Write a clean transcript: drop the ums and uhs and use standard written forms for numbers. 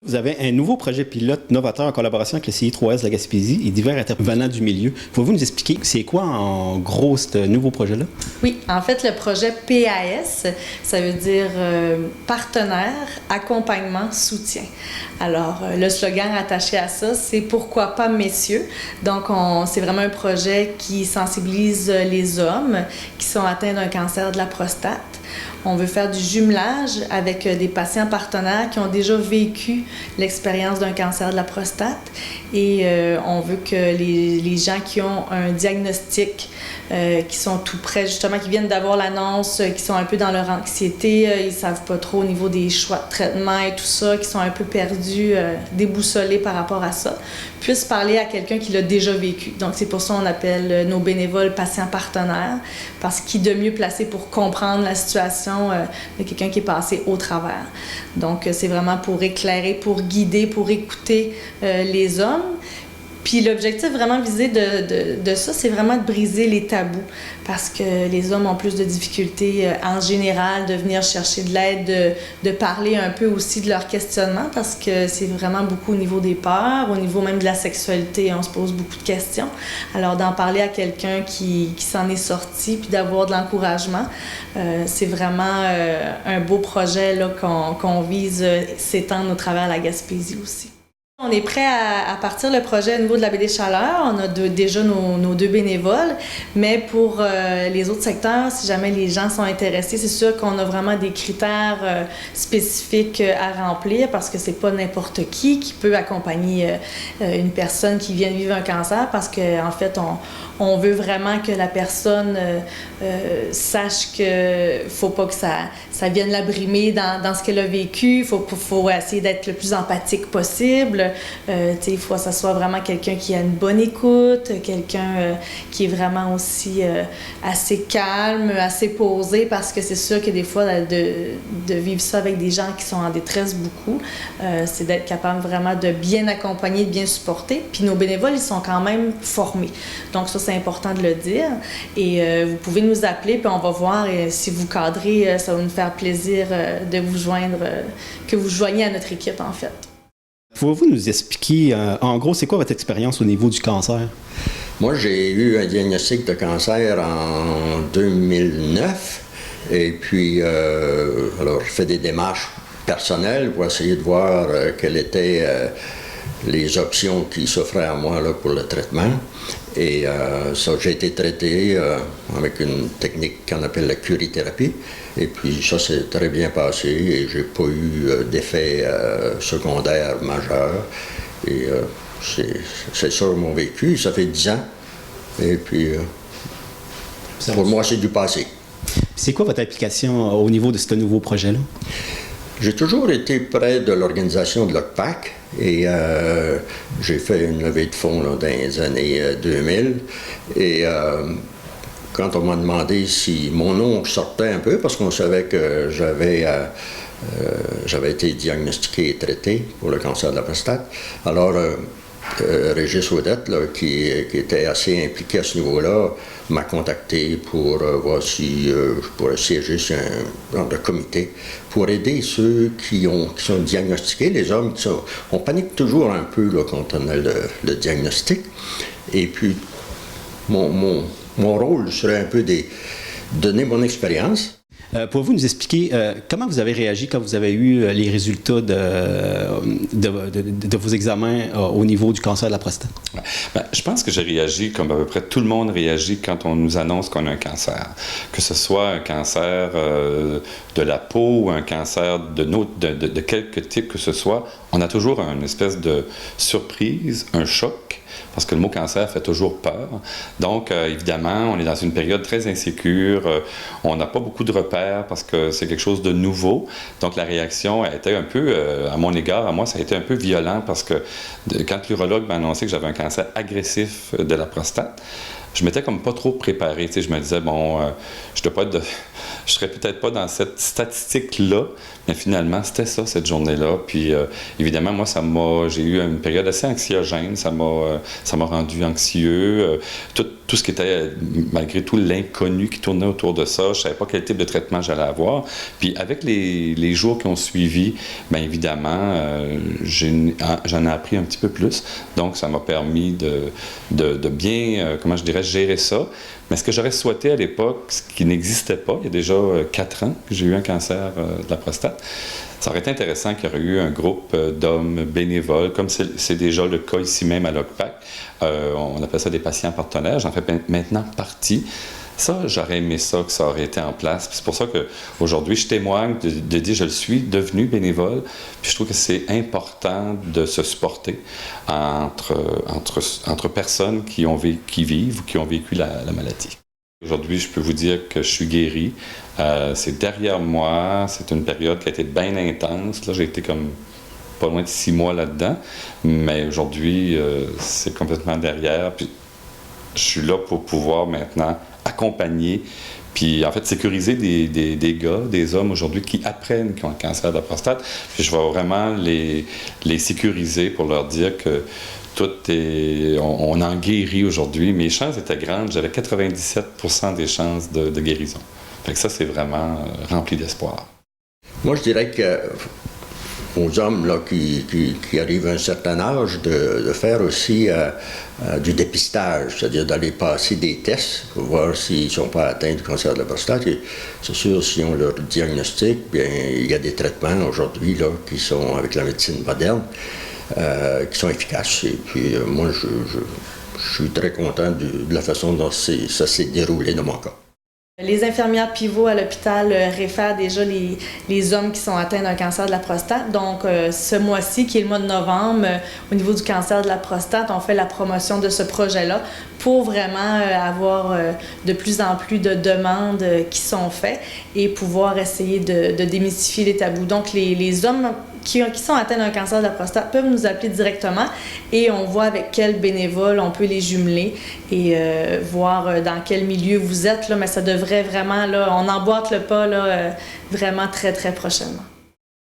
Vous avez un nouveau projet pilote novateur en collaboration avec le CI3S de la Gaspésie et divers intervenants du milieu. Pouvez-vous nous expliquer c'est quoi en gros ce nouveau projet-là? Oui, en fait, le projet PAS, ça veut dire partenaire, accompagnement, soutien. Alors, le slogan attaché à ça, c'est pourquoi pas messieurs. Donc, c'est vraiment un projet qui sensibilise les hommes qui sont atteints d'un cancer de la prostate. On veut faire du jumelage avec des patients partenaires qui ont déjà vécu l'expérience d'un cancer de la prostate et on veut que les gens qui ont un diagnostic, qui sont tout près, justement, qui viennent d'avoir l'annonce, qui sont un peu dans leur anxiété, ils savent pas trop au niveau des choix de traitement et tout ça, qui sont un peu perdus, déboussolés par rapport à ça, puissent parler à quelqu'un qui l'a déjà vécu. Donc, c'est pour ça qu'on appelle nos bénévoles patients partenaires, parce qu'ils sont de mieux placés pour comprendre la situation de quelqu'un qui est passé au travers. Donc, c'est vraiment pour éclairer, pour guider, pour écouter les hommes. Puis l'objectif vraiment visé de ça, c'est vraiment de briser les tabous parce que les hommes ont plus de difficultés en général de venir chercher de l'aide, de parler un peu aussi de leur questionnement parce que c'est vraiment beaucoup au niveau des peurs, au niveau même de la sexualité, on se pose beaucoup de questions. Alors d'en parler à quelqu'un qui s'en est sorti puis d'avoir de l'encouragement, c'est vraiment un beau projet là, qu'on vise s'étendre au travers la Gaspésie aussi. On est prêt à partir le projet au niveau de la baie des Chaleurs. On a déjà nos deux bénévoles, mais pour les autres secteurs, si jamais les gens sont intéressés, c'est sûr qu'on a vraiment des critères spécifiques à remplir parce que c'est pas n'importe qui peut accompagner une personne qui vient de vivre un cancer parce qu'en fait, on veut vraiment que la personne sache que faut pas que ça vienne la brimer dans ce qu'elle a vécu. Faut essayer d'être le plus empathique possible. Il faut que ça soit vraiment quelqu'un qui a une bonne écoute, quelqu'un qui est vraiment aussi assez calme, assez posé, parce que c'est sûr que des fois, de vivre ça avec des gens qui sont en détresse beaucoup, c'est d'être capable vraiment de bien accompagner, de bien supporter. Puis nos bénévoles, ils sont quand même formés. Donc ça, c'est important de le dire. Et vous pouvez nous appeler, puis on va voir si vous cadrez, ça va nous faire plaisir de vous joindre, que vous joigniez à notre équipe, en fait. Pouvez-vous nous expliquer, en gros, c'est quoi votre expérience au niveau du cancer? Moi, j'ai eu un diagnostic de cancer en 2009. Et puis, alors, je fais des démarches personnelles pour essayer de voir quelles étaient les options qui s'offraient à moi là, pour le traitement. Et ça, j'ai été traité avec une technique qu'on appelle la curithérapie. Et puis ça s'est très bien passé et j'ai pas eu d'effet secondaire majeur. Et c'est ça mon vécu. Ça fait 10 ans. Et puis, pour moi, c'est du passé. C'est quoi votre application au niveau de ce nouveau projet-là? J'ai toujours été près de l'organisation de l'OCPAC et j'ai fait une levée de fonds là, dans les années 2000. Et quand on m'a demandé si mon nom sortait un peu, parce qu'on savait que j'avais été diagnostiqué et traité pour le cancer de la prostate, alors Régis Audette, là, qui était assez impliqué à ce niveau-là, m'a contacté pour voir si je pourrais siéger sur un genre de comité pour aider ceux qui sont diagnostiqués, les hommes on panique toujours un peu là, quand on a le diagnostic. Et puis, mon rôle serait un peu de donner mon expérience. Pouvez-vous nous expliquer comment vous avez réagi quand vous avez eu les résultats de vos examens au niveau du cancer de la prostate? Bien, je pense que j'ai réagi comme à peu près tout le monde réagit quand on nous annonce qu'on a un cancer. Que ce soit un cancer de la peau ou un cancer de quelque type que ce soit, on a toujours une espèce de surprise, un choc. Parce que le mot cancer fait toujours peur. Donc, évidemment, on est dans une période très insécure. On n'a pas beaucoup de repères parce que c'est quelque chose de nouveau. Donc, la réaction a été un peu, à mon égard, à moi, ça a été un peu violent parce que quand l'urologue m'a annoncé que j'avais un cancer agressif de la prostate, je m'étais comme pas trop préparé. Tu sais, je me disais, bon, je serais peut-être pas dans cette statistique-là, mais finalement, c'était ça, cette journée-là. Puis, évidemment, moi, j'ai eu une période assez anxiogène. Ça m'a rendu anxieux. Tout ce qui était, malgré tout, l'inconnu qui tournait autour de ça. Je savais pas quel type de traitement j'allais avoir. Puis, avec les jours qui ont suivi, bien évidemment, j'en ai appris un petit peu plus. Donc, ça m'a permis de bien, comment je dirais, gérer ça. Mais ce que j'aurais souhaité à l'époque, ce qui n'existait pas, il y a déjà 4 ans que j'ai eu un cancer de la prostate, ça aurait été intéressant qu'il y aurait eu un groupe d'hommes bénévoles, comme c'est déjà le cas ici même à l'OCPAC. On appelle ça des patients partenaires. J'en fais maintenant partie. Ça, j'aurais aimé ça, que ça aurait été en place. Puis c'est pour ça qu'aujourd'hui, je témoigne de dire je le suis devenu bénévole. Puis je trouve que c'est important de se supporter entre personnes qui vivent ou qui ont vécu la maladie. Aujourd'hui, je peux vous dire que je suis guéri. C'est derrière moi. C'est une période qui a été bien intense. Là, j'ai été comme pas loin de 6 mois là-dedans. Mais aujourd'hui, c'est complètement derrière. Puis je suis là pour pouvoir maintenant accompagner, puis en fait sécuriser des gars, des hommes aujourd'hui qui apprennent qu'ils ont un cancer de la prostate. Puis je vais vraiment les sécuriser pour leur dire que on en guérit aujourd'hui. Mes chances étaient grandes, j'avais 97% des chances de guérison. Fait que ça, c'est vraiment rempli d'espoir. Moi, je dirais que aux hommes là, qui arrivent à un certain âge, de faire aussi du dépistage, c'est-à-dire d'aller passer des tests pour voir s'ils ne sont pas atteints du cancer de la prostate. Et c'est sûr, si on leur diagnostique, bien, il y a des traitements aujourd'hui là, qui sont, avec la médecine moderne, qui sont efficaces. Et puis, moi, je suis très content de la façon dont ça s'est déroulé dans mon cas. Les infirmières pivots à l'hôpital réfèrent déjà les hommes qui sont atteints d'un cancer de la prostate. Donc, ce mois-ci, qui est le mois de novembre, au niveau du cancer de la prostate, on fait la promotion de ce projet-là pour vraiment avoir de plus en plus de demandes qui sont faites et pouvoir essayer de démystifier les tabous. Donc, les hommes qui sont atteints d'un cancer de la prostate peuvent nous appeler directement et on voit avec quel bénévole on peut les jumeler et voir dans quel milieu vous êtes. Là, mais ça devrait vraiment, là, on emboîte le pas là, vraiment très, très prochainement.